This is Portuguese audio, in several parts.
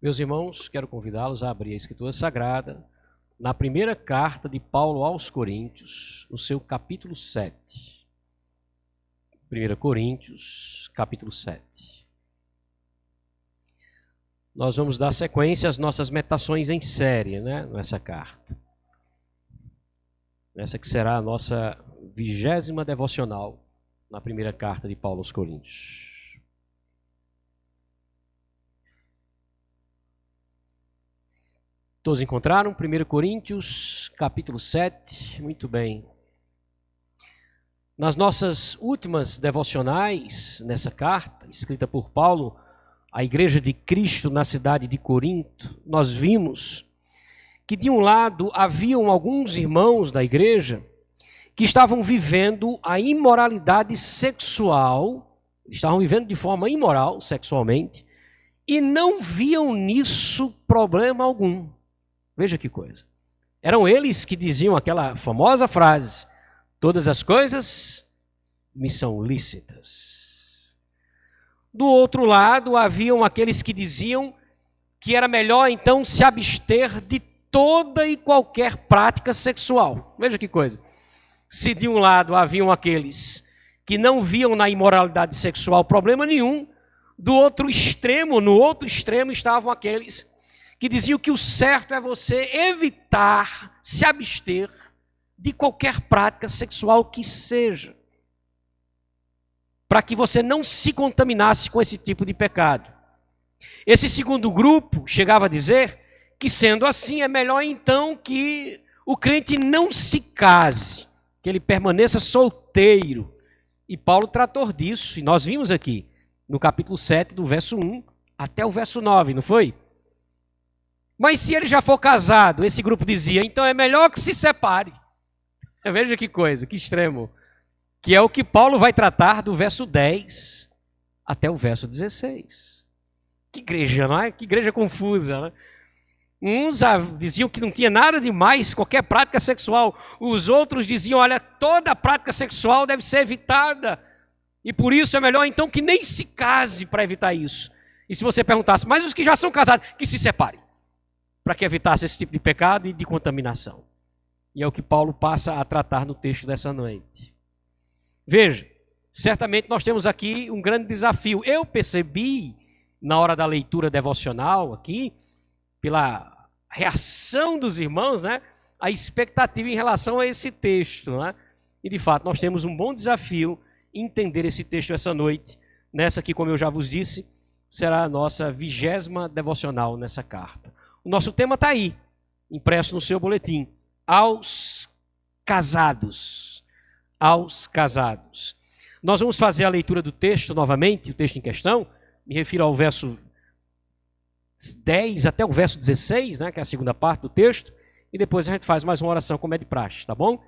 Meus irmãos, quero convidá-los a abrir a Escritura Sagrada na primeira carta de Paulo aos Coríntios, no seu capítulo 7. 1 Coríntios, capítulo 7. Nós vamos dar sequência às nossas meditações em série, nessa carta. Essa que será a nossa 20ª devocional na primeira carta de Paulo aos Coríntios. Todos encontraram? 1 Coríntios, capítulo 7. Muito bem. Nas nossas últimas devocionais, nessa carta, escrita por Paulo à Igreja de Cristo na cidade de Corinto, nós vimos que, de um lado, haviam alguns irmãos da igreja que estavam vivendo a imoralidade sexual, estavam vivendo de forma imoral sexualmente, e não viam nisso problema algum. Veja que coisa. Eram eles que diziam aquela famosa frase: todas as coisas me são lícitas. Do outro lado, haviam aqueles que diziam que era melhor então se abster de toda e qualquer prática sexual. Veja que coisa. Se de um lado haviam aqueles que não viam na imoralidade sexual problema nenhum, do outro extremo, no outro extremo estavam aqueles que diziam que o certo é você evitar, se abster de qualquer prática sexual que seja, para que você não se contaminasse com esse tipo de pecado. Esse segundo grupo chegava a dizer que, sendo assim, é melhor então que o crente não se case, que ele permaneça solteiro. E Paulo tratou disso, e nós vimos aqui, no capítulo 7, do verso 1 até o verso 9, não foi? Mas se ele já for casado, esse grupo dizia, então é melhor que se separe. Veja que coisa, que extremo. Que é o que Paulo vai tratar do verso 10 até o verso 16. Que igreja, não é? Que igreja confusa, né? Uns diziam que não tinha nada de mais, qualquer prática sexual. Os outros diziam, olha, toda prática sexual deve ser evitada. E por isso é melhor então que nem se case para evitar isso. E se você perguntasse, mas os que já são casados, que se separem, para que evitasse esse tipo de pecado e de contaminação. E é o que Paulo passa a tratar no texto dessa noite. Veja, certamente nós temos aqui um grande desafio. Eu percebi, na hora da leitura devocional aqui, pela reação dos irmãos, a expectativa em relação a esse texto. E de fato, nós temos um bom desafio em entender esse texto essa noite. Nessa aqui, como eu já vos disse, será a nossa 20ª devocional nessa carta. O nosso tema está aí, impresso no seu boletim. Aos casados. Aos casados. Nós vamos fazer a leitura do texto novamente, o texto em questão. Me refiro ao verso 10 até o verso 16, que é a segunda parte do texto. E depois a gente faz mais uma oração como é de praxe, tá bom?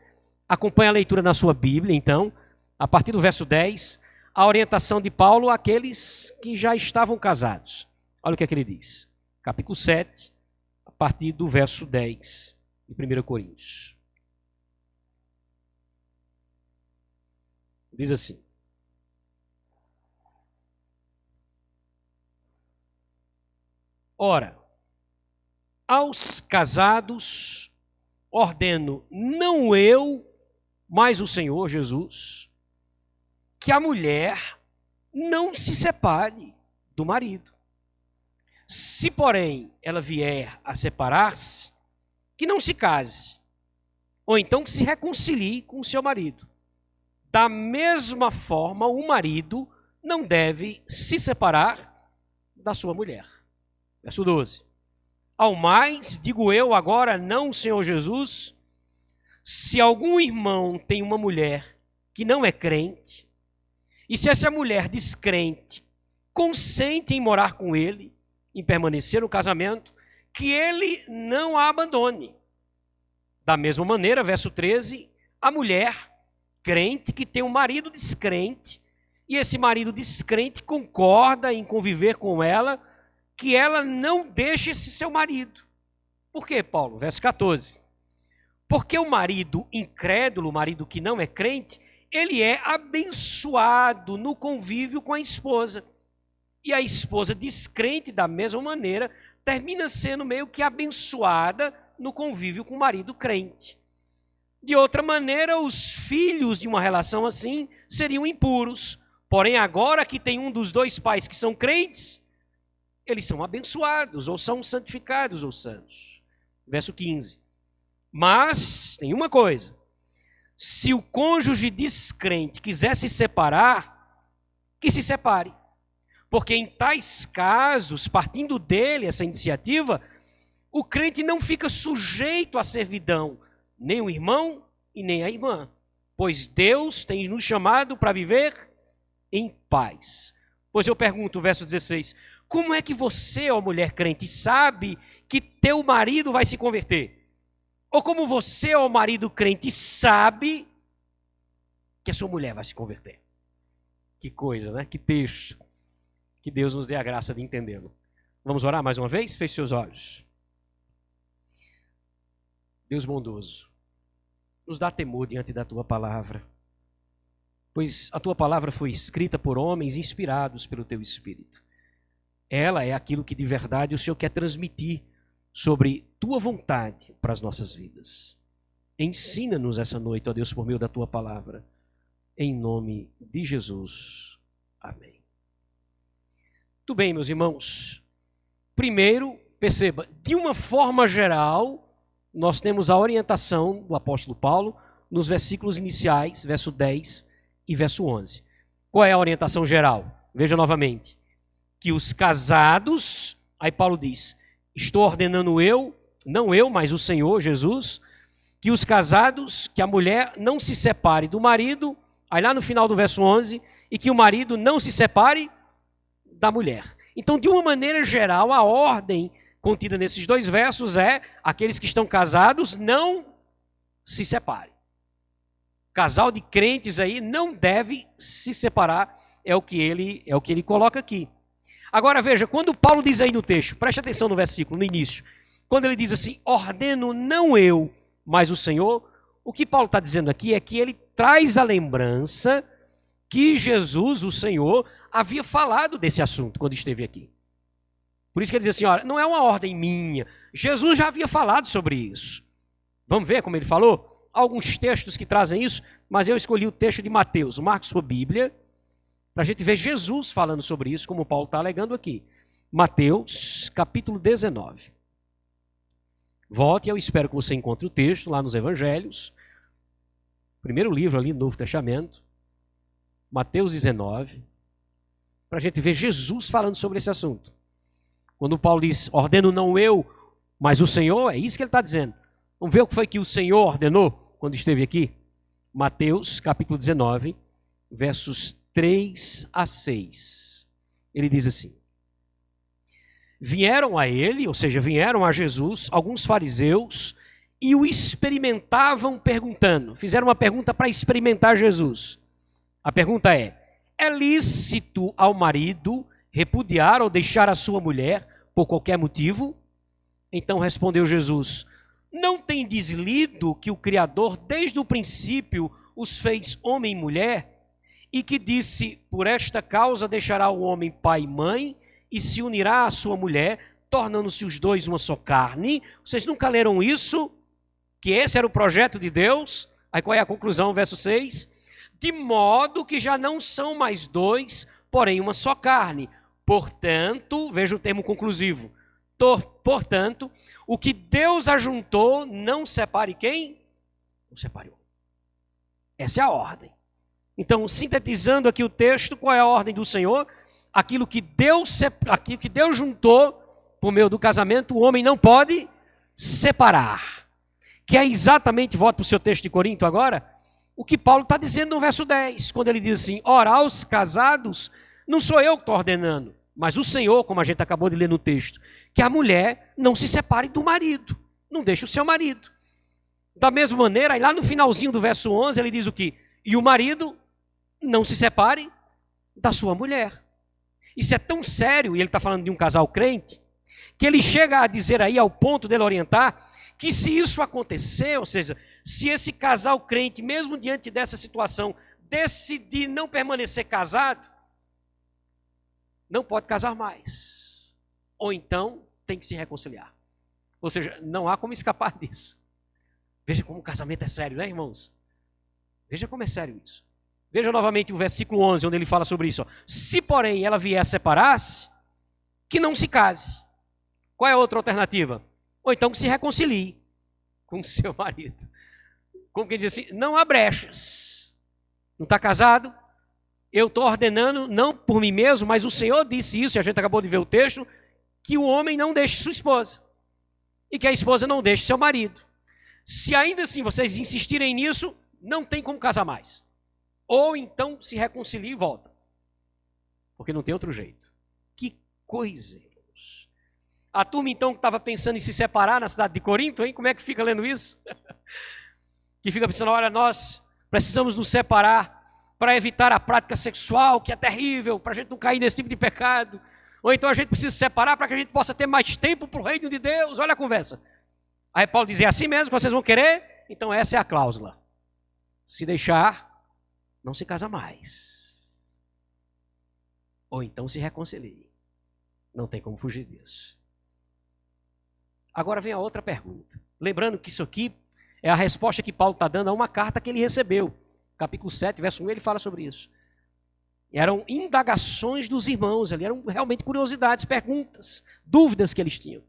Acompanhe a leitura na sua Bíblia, então. A partir do verso 10, a orientação de Paulo àqueles que já estavam casados. Olha o que é que ele diz. Capítulo 7. A partir do verso 10 de 1 Coríntios. Diz assim. Ora, aos casados ordeno, não eu, mas o Senhor Jesus, que a mulher não se separe do marido. Se, porém, ela vier a separar-se, que não se case, ou então que se reconcilie com o seu marido. Da mesma forma, o marido não deve se separar da sua mulher. Verso 12. Ao mais, digo eu agora, não, Senhor Jesus, se algum irmão tem uma mulher que não é crente, e se essa mulher descrente consente em morar com ele, em permanecer no casamento, que ele não a abandone. Da mesma maneira, verso 13, a mulher crente que tem um marido descrente, e esse marido descrente concorda em conviver com ela, que ela não deixe esse seu marido. Por quê, Paulo? Verso 14. Porque o marido incrédulo, o marido que não é crente, ele é abençoado no convívio com a esposa. E a esposa descrente, da mesma maneira, termina sendo meio que abençoada no convívio com o marido crente. De outra maneira, os filhos de uma relação assim seriam impuros. Porém, agora que tem um dos dois pais que são crentes, eles são abençoados, ou são santificados, ou santos. Verso 15. Mas, tem uma coisa. Se o cônjuge descrente quiser se separar, que se separe. Porque em tais casos, partindo dele essa iniciativa, o crente não fica sujeito à servidão, nem o irmão e nem a irmã. Pois Deus tem nos chamado para viver em paz. Pois eu pergunto, verso 16, como é que você, ó mulher crente, sabe que teu marido vai se converter? Ou como você, ó marido crente, sabe que a sua mulher vai se converter? Que coisa, né? Que texto. Que Deus nos dê a graça de entendê-lo. Vamos orar mais uma vez? Feche seus olhos. Deus bondoso, nos dá temor diante da Tua palavra, pois a Tua palavra foi escrita por homens inspirados pelo Teu Espírito. Ela é aquilo que de verdade o Senhor quer transmitir sobre Tua vontade para as nossas vidas. Ensina-nos essa noite, ó Deus, por meio da Tua palavra. Em nome de Jesus. Amém. Muito bem, meus irmãos. Primeiro, perceba, de uma forma geral, nós temos a orientação do apóstolo Paulo nos versículos iniciais, verso 10 e verso 11. Qual é a orientação geral? Veja novamente. Que os casados, aí Paulo diz, estou ordenando eu, não eu, mas o Senhor Jesus, que os casados, que a mulher não se separe do marido, aí lá no final do verso 11, e que o marido não se separe da mulher. Então, de uma maneira geral, a ordem contida nesses dois versos é: aqueles que estão casados não se separem. Casal de crentes aí não deve se separar, é o que ele coloca aqui. Agora veja, quando Paulo diz aí no texto, preste atenção no versículo, no início, quando ele diz assim, ordeno não eu, mas o Senhor, o que Paulo está dizendo aqui é que ele traz a lembrança que Jesus, o Senhor, havia falado desse assunto quando esteve aqui. Por isso que ele diz assim, olha, não é uma ordem minha, Jesus já havia falado sobre isso. Vamos ver como ele falou? Há alguns textos que trazem isso, mas eu escolhi o texto de Mateus. Marque sua Bíblia, para a gente ver Jesus falando sobre isso, como Paulo está alegando aqui. Mateus, capítulo 19. Volte, eu espero que você encontre o texto lá nos Evangelhos. Primeiro livro ali, Novo Testamento. Mateus 19. Para a gente ver Jesus falando sobre esse assunto. Quando Paulo diz, ordeno não eu, mas o Senhor, é isso que ele está dizendo. Vamos ver o que foi que o Senhor ordenou quando esteve aqui? Mateus, capítulo 19, versos 3 a 6. Ele diz assim: vieram a ele, ou seja, vieram a Jesus, alguns fariseus, e o experimentavam perguntando. Fizeram uma pergunta para experimentar Jesus. A pergunta é lícito ao marido repudiar ou deixar a sua mulher por qualquer motivo? Então respondeu Jesus, não tendes lido que o Criador desde o princípio os fez homem e mulher, e que disse, por esta causa deixará o homem pai e mãe, e se unirá à sua mulher, tornando-se os dois uma só carne? Vocês nunca leram isso? Que esse era o projeto de Deus? Aí qual é a conclusão, verso 6? De modo que já não são mais dois, porém uma só carne. Portanto, veja o termo conclusivo. Portanto, o que Deus ajuntou, não separe quem? Não separe o homem. Essa é a ordem. Então, sintetizando aqui o texto, qual é a ordem do Senhor? Aquilo que Deus juntou por meio do casamento, o homem não pode separar. Que é exatamente, volta para o seu texto de Corinto agora, o que Paulo está dizendo no verso 10, quando ele diz assim, ora, aos casados, não sou eu que estou ordenando, mas o Senhor, como a gente acabou de ler no texto, que a mulher não se separe do marido, não deixe o seu marido. Da mesma maneira, aí lá no finalzinho do verso 11, ele diz o quê? E o marido não se separe da sua mulher. Isso é tão sério, e ele está falando de um casal crente, que ele chega a dizer aí, ao ponto dele orientar, que se isso acontecer, ou seja, se esse casal crente, mesmo diante dessa situação, decidir não permanecer casado, não pode casar mais. Ou então tem que se reconciliar. Ou seja, não há como escapar disso. Veja como o casamento é sério, né, irmãos? Veja como é sério isso. Veja novamente o versículo 11, onde ele fala sobre isso. Ó. Se, porém, ela vier a separar-se, que não se case. Qual é a outra alternativa? Ou então que se reconcilie com o seu marido. Como quem diz assim, não há brechas. Não está casado? Eu estou ordenando, não por mim mesmo, mas o Senhor disse isso, e a gente acabou de ver o texto, que o homem não deixe sua esposa. E que a esposa não deixe seu marido. Se ainda assim vocês insistirem nisso, não tem como casar mais. Ou então se reconcilia e volta. Porque não tem outro jeito. Que coisa, irmãos. A turma então que estava pensando em se separar na cidade de Corinto, hein? Como é que fica lendo isso? Que fica pensando, olha, nós precisamos nos separar para evitar a prática sexual, que é terrível, para a gente não cair nesse tipo de pecado. Ou então a gente precisa se separar para que a gente possa ter mais tempo para o reino de Deus. Olha a conversa. Aí Paulo diz, é assim mesmo que vocês vão querer? Então essa é a cláusula. Se deixar, não se casa mais. Ou então se reconcilie. Não tem como fugir disso. Agora vem a outra pergunta. Lembrando que isso aqui é a resposta que Paulo está dando a uma carta que ele recebeu. Capítulo 7, verso 1, ele fala sobre isso. Eram indagações dos irmãos, ali eram realmente curiosidades, perguntas, dúvidas que eles tinham.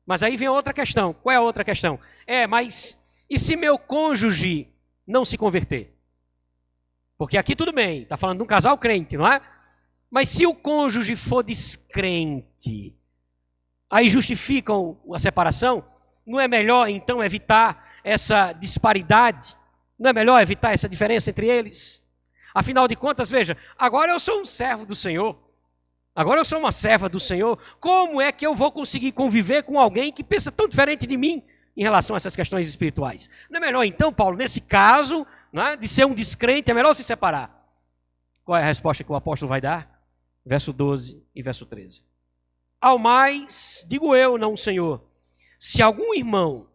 Mas aí vem a outra questão. Qual é a outra questão? Mas e se meu cônjuge não se converter? Porque aqui tudo bem, está falando de um casal crente, não é? Mas se o cônjuge for descrente, aí justificam a separação? Não é melhor então evitar essa disparidade? Não é melhor evitar essa diferença entre eles? Afinal de contas, veja, agora eu sou um servo do Senhor. Agora eu sou uma serva do Senhor. Como é que eu vou conseguir conviver com alguém que pensa tão diferente de mim em relação a essas questões espirituais? Não é melhor então, Paulo, nesse caso, não é, de ser um descrente, é melhor se separar? Qual é a resposta que o apóstolo vai dar? Verso 12 e verso 13. Ao mais, digo eu, não o Senhor, se algum irmão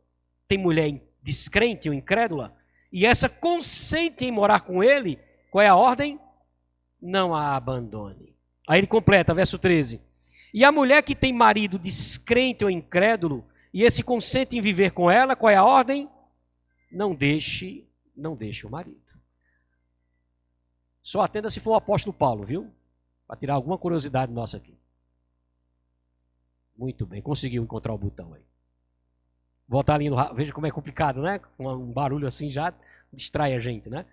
tem mulher descrente ou incrédula, e essa consente em morar com ele, qual é a ordem? Não a abandone. Aí ele completa, verso 13. E a mulher que tem marido descrente ou incrédulo, e esse consente em viver com ela, qual é a ordem? Não deixe o marido. Só atenda se for o apóstolo Paulo, viu? Para tirar alguma curiosidade nossa aqui. Muito bem, conseguiu encontrar o botão aí. Voltar ali no... Veja como é complicado, né? Um barulho assim já distrai a gente, né?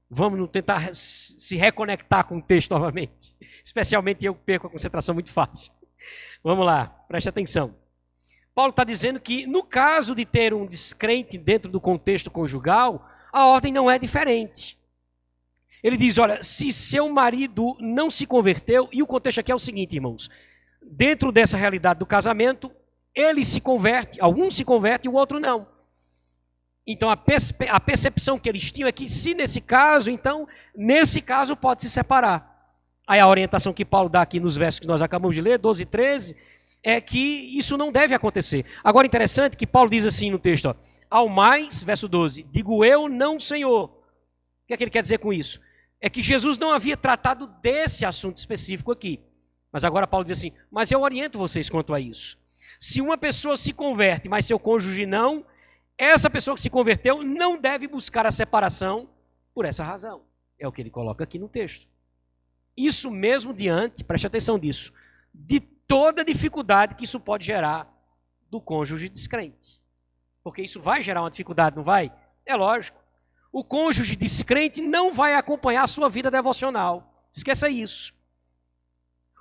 Vamos tentar se reconectar com o texto novamente. Especialmente eu que perco a concentração muito fácil. Vamos lá, preste atenção. Paulo está dizendo que no caso de ter um descrente dentro do contexto conjugal, a ordem não é diferente. Ele diz, olha, se seu marido não se converteu, e o contexto aqui é o seguinte, irmãos. Dentro dessa realidade do casamento, ele se converte, algum se converte e o outro não. Então a percepção que eles tinham é que se nesse caso, então, nesse caso pode se separar. Aí a orientação que Paulo dá aqui nos versos que nós acabamos de ler, 12 e 13, é que isso não deve acontecer. Agora interessante que Paulo diz assim no texto, ó, ao mais, verso 12, digo eu, não Senhor. O que é que ele quer dizer com isso? É que Jesus não havia tratado desse assunto específico aqui. Mas agora Paulo diz assim, mas eu oriento vocês quanto a isso. Se uma pessoa se converte, mas seu cônjuge não, essa pessoa que se converteu não deve buscar a separação por essa razão. É o que ele coloca aqui no texto. Isso mesmo diante, preste atenção disso, de toda a dificuldade que isso pode gerar do cônjuge descrente. Porque isso vai gerar uma dificuldade, não vai? É lógico. O cônjuge descrente não vai acompanhar a sua vida devocional. Esqueça isso.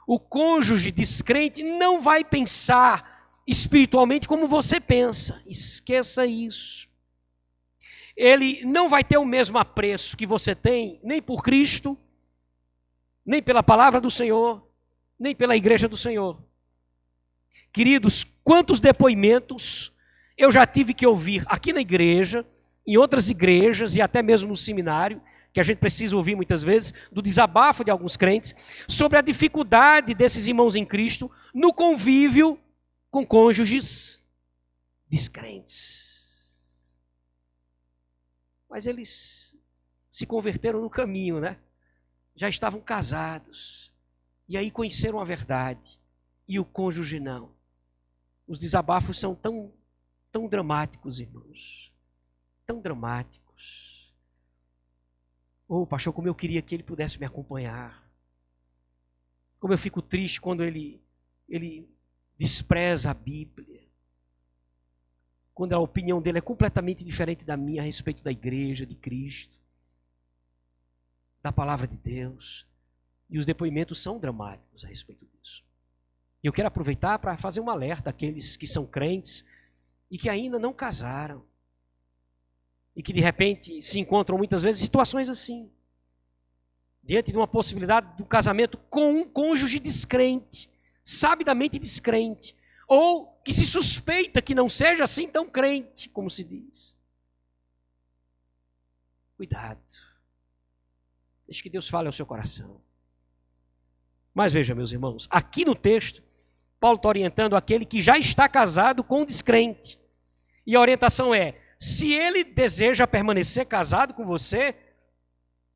O cônjuge descrente não vai pensar espiritualmente como você pensa. Esqueça isso. Ele não vai ter o mesmo apreço que você tem, nem por Cristo, nem pela palavra do Senhor, nem pela igreja do Senhor. Queridos, quantos depoimentos eu já tive que ouvir aqui na igreja, em outras igrejas e até mesmo no seminário, que a gente precisa ouvir muitas vezes, do desabafo de alguns crentes, sobre a dificuldade desses irmãos em Cristo no convívio com cônjuges descrentes. Mas eles se converteram no caminho, né? Já estavam casados, e aí conheceram a verdade, e o cônjuge não. Os desabafos são tão dramáticos, irmãos. Tão dramáticos. Pastor, como eu queria que ele pudesse me acompanhar. Como eu fico triste quando ele despreza a Bíblia. Quando a opinião dele é completamente diferente da minha a respeito da igreja, de Cristo, da palavra de Deus. E os depoimentos são dramáticos a respeito disso. E eu quero aproveitar para fazer um alerta àqueles que são crentes e que ainda não casaram. E que de repente se encontram muitas vezes em situações assim. Diante de uma possibilidade do casamento com um cônjuge descrente, sabidamente descrente. Ou que se suspeita que não seja assim tão crente, como se diz. Cuidado. Deixe que Deus fale ao seu coração. Mas veja, meus irmãos, aqui no texto, Paulo está orientando aquele que já está casado com um descrente. E a orientação é, se ele deseja permanecer casado com você,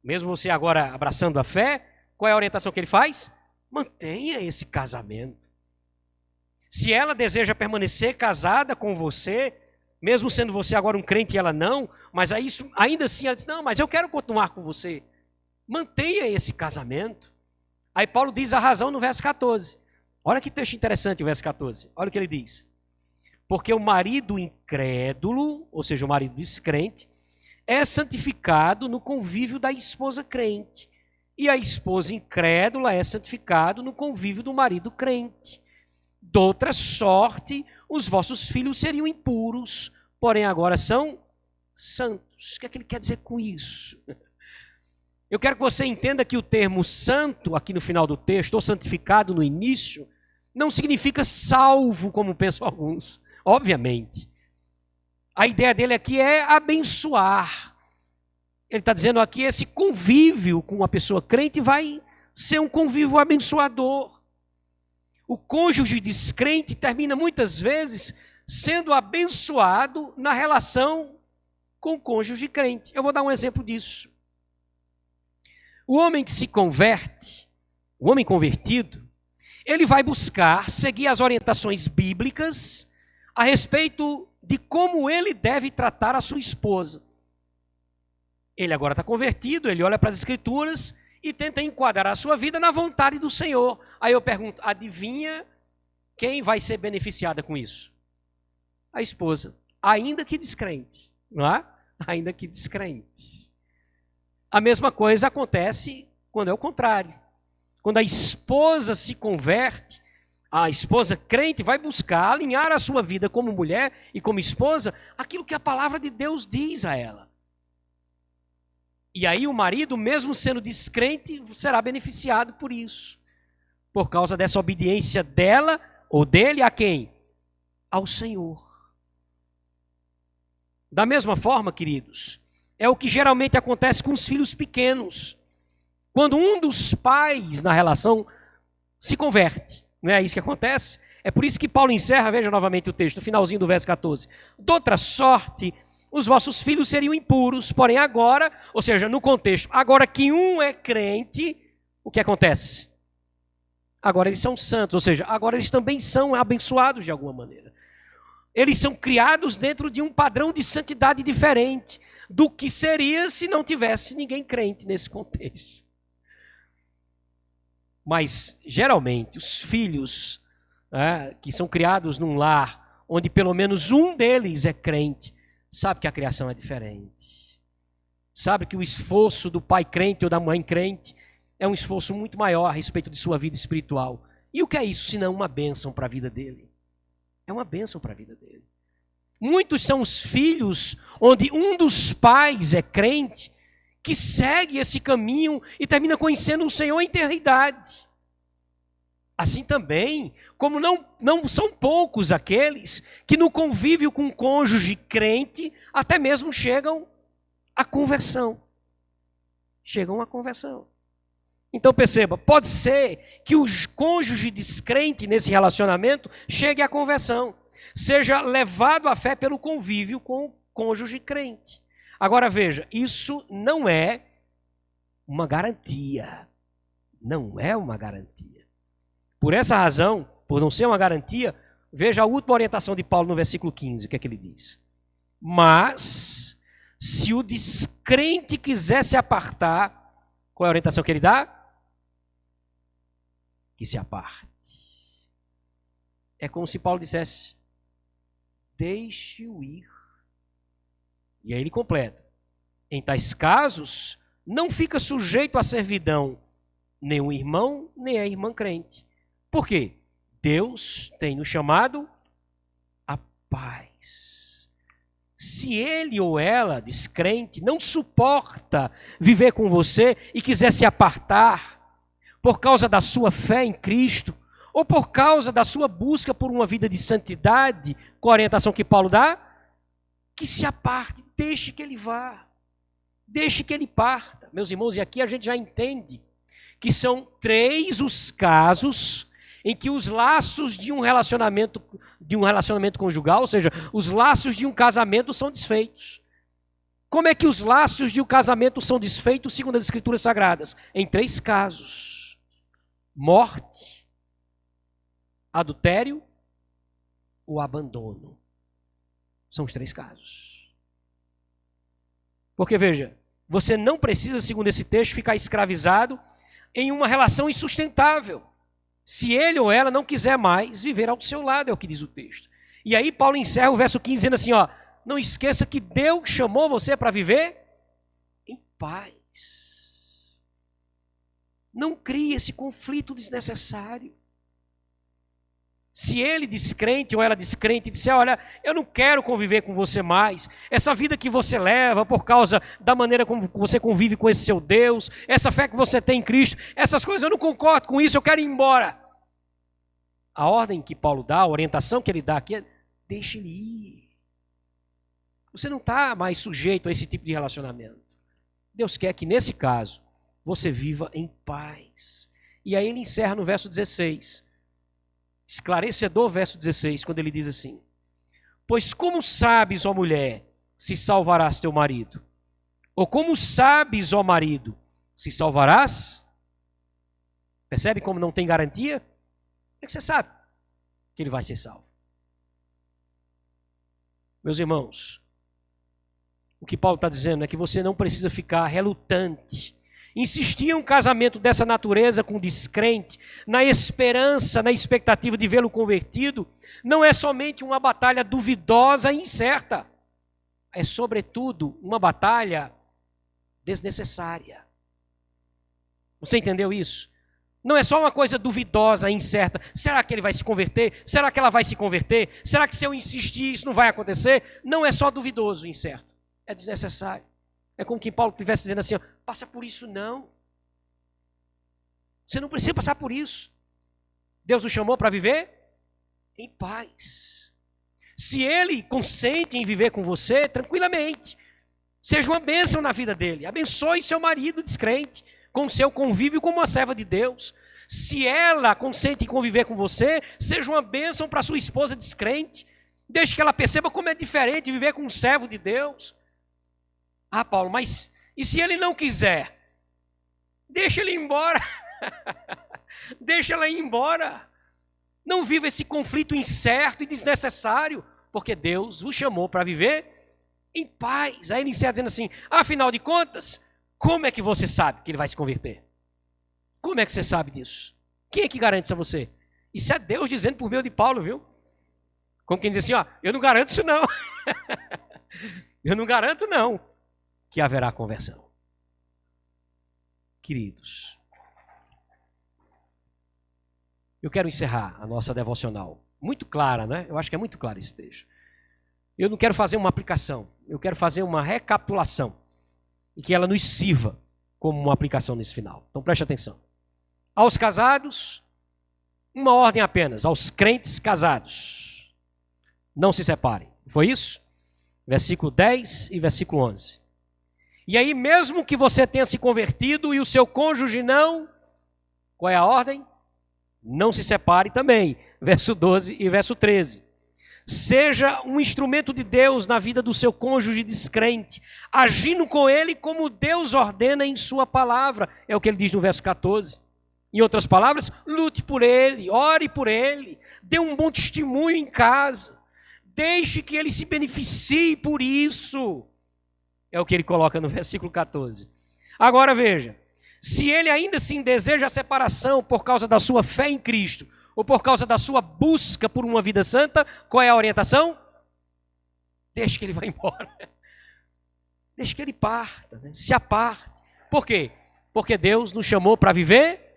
mesmo você agora abraçando a fé, qual é a orientação que ele faz? Mantenha esse casamento. Se ela deseja permanecer casada com você, mesmo sendo você agora um crente e ela não, mas aí, ainda assim ela diz, não, mas eu quero continuar com você. Mantenha esse casamento. Aí Paulo diz a razão no verso 14. Olha que texto interessante o verso 14. Olha o que ele diz. Porque o marido incrédulo, ou seja, o marido descrente, é santificado no convívio da esposa crente. E a esposa incrédula é santificada no convívio do marido crente. Doutra sorte, os vossos filhos seriam impuros, porém agora são santos. O que é que ele quer dizer com isso? Eu quero que você entenda que o termo santo, aqui no final do texto, ou santificado no início, não significa salvo, como pensam alguns, obviamente. A ideia dele aqui é abençoar. Ele está dizendo aqui, esse convívio com uma pessoa crente vai ser um convívio abençoador. O cônjuge descrente termina muitas vezes sendo abençoado na relação com o cônjuge crente. Eu vou dar um exemplo disso. O homem que se converte, o homem convertido, ele vai buscar seguir as orientações bíblicas a respeito de como ele deve tratar a sua esposa. Ele agora está convertido, ele olha para as Escrituras e tenta enquadrar a sua vida na vontade do Senhor. Aí eu pergunto, adivinha quem vai ser beneficiada com isso? A esposa, ainda que descrente, não é? Ainda que descrente. A mesma coisa acontece quando é o contrário. Quando a esposa se converte, a esposa crente vai buscar alinhar a sua vida como mulher e como esposa aquilo que a palavra de Deus diz a ela. E aí o marido, mesmo sendo descrente, será beneficiado por isso. Por causa dessa obediência dela ou dele a quem? Ao Senhor. Da mesma forma, queridos, é o que geralmente acontece com os filhos pequenos. Quando um dos pais na relação se converte. Não é isso que acontece? É por isso que Paulo encerra, veja novamente o texto, no finalzinho do verso 14. Doutra sorte, os vossos filhos seriam impuros, porém agora, ou seja, no contexto, agora que um é crente, o que acontece? Agora eles são santos, ou seja, agora eles também são abençoados de alguma maneira. Eles são criados dentro de um padrão de santidade diferente do que seria se não tivesse ninguém crente nesse contexto. Mas, geralmente, os filhos que são criados num lar onde pelo menos um deles é crente, sabe que a criação é diferente. Sabe que o esforço do pai crente ou da mãe crente é um esforço muito maior a respeito de sua vida espiritual. E o que é isso, senão uma bênção para a vida dele? É uma bênção para a vida dele. Muitos são os filhos onde um dos pais é crente, que segue esse caminho e termina conhecendo o Senhor em eternidade. Assim também, como não são poucos aqueles que no convívio com o cônjuge crente até mesmo chegam à conversão. Chegam à conversão. Então perceba, pode ser que o cônjuge descrente nesse relacionamento chegue à conversão, seja levado à fé pelo convívio com o cônjuge crente. Agora veja, isso não é uma garantia. Não é uma garantia. Por essa razão, por não ser uma garantia, veja a última orientação de Paulo no versículo 15, o que é que ele diz? Mas, se o descrente quiser se apartar, qual é a orientação que ele dá? Que se aparte. É como se Paulo dissesse, deixe-o ir. E aí ele completa. Em tais casos, não fica sujeito à servidão nem o irmão, nem a irmã crente. Por quê? Deus tem nos chamado a paz. Se ele ou ela, descrente, não suporta viver com você e quiser se apartar por causa da sua fé em Cristo, ou por causa da sua busca por uma vida de santidade, com a orientação que Paulo dá, que se aparte, deixe que ele vá, deixe que ele parta. Meus irmãos, e aqui a gente já entende que são 3 os casos em que os laços de um relacionamento conjugal, ou seja, os laços de um casamento são desfeitos. Como é que os laços de um casamento são desfeitos segundo as Escrituras Sagradas? Em 3 casos: morte, adultério ou abandono. São os 3 casos. Porque veja, você não precisa, segundo esse texto, ficar escravizado em uma relação insustentável, se ele ou ela não quiser mais viver ao seu lado, é o que diz o texto. E aí Paulo encerra o verso 15 dizendo assim, ó, não esqueça que Deus chamou você para viver em paz. Não crie esse conflito desnecessário. Se ele descrente ou ela descrente disser, olha, eu não quero conviver com você mais, essa vida que você leva por causa da maneira como você convive com esse seu Deus, essa fé que você tem em Cristo, essas coisas eu não concordo com isso, eu quero ir embora. A ordem que Paulo dá, a orientação que ele dá aqui é, deixe ele ir. Você não está mais sujeito a esse tipo de relacionamento. Deus quer que nesse caso você viva em paz. E aí ele encerra no verso 16. Esclarecedor verso 16, quando ele diz assim, pois como sabes, ó mulher, se salvarás teu marido? Ou como sabes, ó marido, se salvarás? Percebe como não tem garantia? Como é que você sabe que ele vai ser salvo? Meus irmãos, o que Paulo está dizendo é que você não precisa ficar relutante, insistir em um casamento dessa natureza com descrente, na esperança, na expectativa de vê-lo convertido, não é somente uma batalha duvidosa e incerta, é sobretudo uma batalha desnecessária. Você entendeu isso? Não é só uma coisa duvidosa e incerta. Será que ele vai se converter? Será que ela vai se converter? Será que se eu insistir isso não vai acontecer? Não é só duvidoso e incerto, é desnecessário. É como que Paulo estivesse dizendo assim, ó, passa por isso não. Você não precisa passar por isso. Deus o chamou para viver em paz. Se ele consente em viver com você, tranquilamente, seja uma bênção na vida dele. Abençoe seu marido descrente, com seu convívio como uma serva de Deus. Se ela consente em conviver com você, seja uma bênção para sua esposa descrente. Deixe que ela perceba como é diferente viver com um servo de Deus. Ah, Paulo, mas e se ele não quiser? Deixa ele ir embora. Deixa ela ir embora. Não viva esse conflito incerto e desnecessário, porque Deus vos chamou para viver em paz. Aí ele encerra dizendo assim, afinal de contas, como é que você sabe que ele vai se converter? Como é que você sabe disso? Quem é que garante isso a você? Isso é Deus dizendo por meio de Paulo, viu? Como quem diz assim, ó, eu não garanto isso não. Eu não garanto não que haverá conversão. Queridos, eu quero encerrar a nossa devocional. Muito clara, né? Eu acho que é muito claro esse texto. Eu não quero fazer uma aplicação, eu quero fazer uma recapitulação e que ela nos sirva como uma aplicação nesse final. Então preste atenção. Aos casados, uma ordem apenas, aos crentes casados. Não se separem. Foi isso? Versículo 10 e versículo 11. E aí, mesmo que você tenha se convertido e o seu cônjuge não, qual é a ordem? Não se separe também. Verso 12 e verso 13. Seja um instrumento de Deus na vida do seu cônjuge descrente, agindo com ele como Deus ordena em sua palavra. É o que ele diz no verso 14. Em outras palavras, lute por ele, ore por ele, dê um bom testemunho em casa, deixe que ele se beneficie por isso. É o que ele coloca no versículo 14. Agora veja, se ele ainda assim deseja a separação por causa da sua fé em Cristo, ou por causa da sua busca por uma vida santa, qual é a orientação? Deixe que ele vá embora. Deixe que ele parta, né? Se aparte. Por quê? Porque Deus nos chamou para viver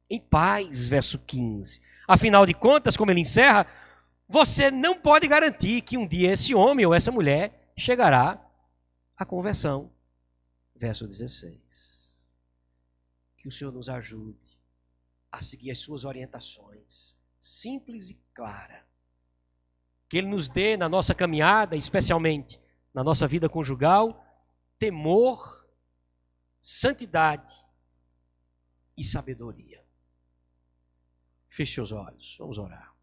em paz, verso 15. Afinal de contas, como ele encerra, você não pode garantir que um dia esse homem ou essa mulher chegará à conversão. Verso 16. Que o Senhor nos ajude a seguir as suas orientações, simples e clara. Que Ele nos dê na nossa caminhada, especialmente na nossa vida conjugal, temor, santidade e sabedoria. Feche os olhos, vamos orar.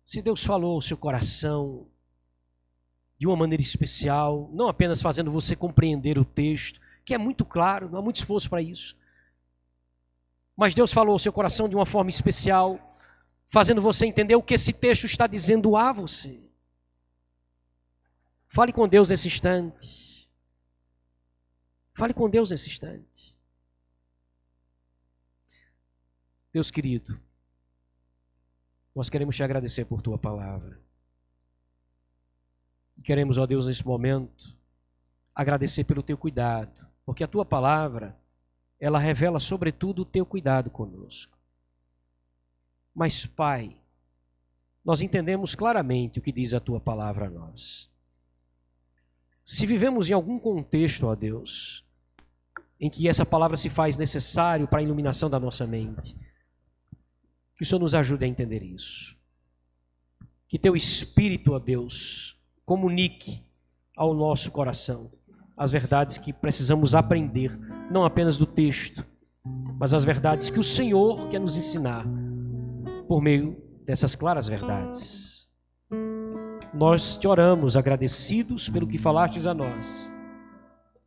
Se Deus falou ao seu coração de uma maneira especial, não apenas fazendo você compreender o texto, que é muito claro, não há muito esforço para isso, mas Deus falou ao seu coração de uma forma especial, fazendo você entender o que esse texto está dizendo a você. Fale com Deus nesse instante. Fale com Deus nesse instante. Deus querido, nós queremos te agradecer por tua palavra. E queremos, ó Deus, nesse momento, agradecer pelo teu cuidado, porque a tua palavra, ela revela sobretudo o teu cuidado conosco. Mas, Pai, nós entendemos claramente o que diz a tua palavra a nós. Se vivemos em algum contexto, ó Deus, em que essa palavra se faz necessário para a iluminação da nossa mente, que o Senhor nos ajude a entender isso. Que teu Espírito, ó Deus, comunique ao nosso coração as verdades que precisamos aprender, não apenas do texto, mas as verdades que o Senhor quer nos ensinar por meio dessas claras verdades. Nós te oramos agradecidos pelo que falastes a nós,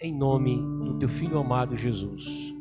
em nome do teu Filho amado Jesus.